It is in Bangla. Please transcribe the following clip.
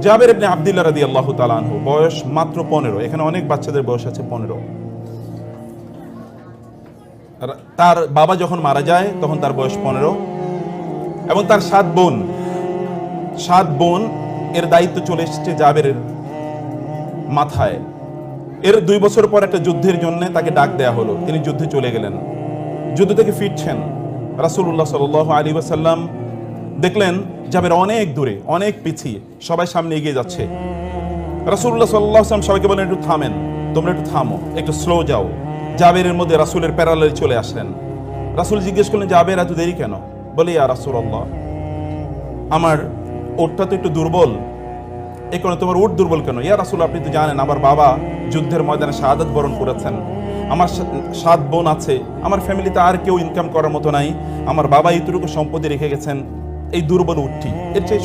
জাবের ইবনে আব্দুল্লাহ রাদিয়াল্লাহু তাআলা আনহু, বয়স মাত্র 15। এখানে অনেক বাচ্চাদের বয়স আছে 15। তার বাবা যখন মারা যায় তখন তার বয়স 15, এবং তার 7 বোন এর দায়িত্ব চলে এসেছে জাবেরের মাথায়। এর 2 বছর পর একটা যুদ্ধের জন্য তাকে ডাক দেয়া হলো, তিনি যুদ্ধে চলে গেলেন। যুদ্ধ থেকে ফিরছেন, রাসূলুল্লাহ সাল্লাল্লাহু আলাইহি ওয়াসাল্লাম দেখলেন জাবের অনেক দূরে, অনেক পিছিয়ে, সবাই সামনে এগিয়ে যাচ্ছে। রাসূলুল্লাহ সাল্লাল্লাহু আলাইহি ওয়াসাল্লাম সবাইকে বলেন, একটু থামেন, তোমরা একটু থামো, একটু স্লো যাও। জাবেরের মধ্যে রাসূলের প্যারালালে চলে আসলেন। রাসূল জিজ্ঞেস করলেন, জাবের এত দেরি কেন? বলে, ইয়া রাসূলুল্লাহ, আমার ওটটা তো একটু দুর্বল। এই কারণে। তোমার উট দুর্বল কেন? ইয়া রাসূল, আপনি তো জানেন আমার বাবা যুদ্ধের ময়দানে শাহাদাত বরণ করেছেন, আমার 7 বোন আছে, আমার ফ্যামিলিতে আর কেউ ইনকাম করার মতো নাই, আমার বাবা এইটুকু সম্পত্তি রেখে গেছেন, এই দুর্বল উটটি এর চেয়ে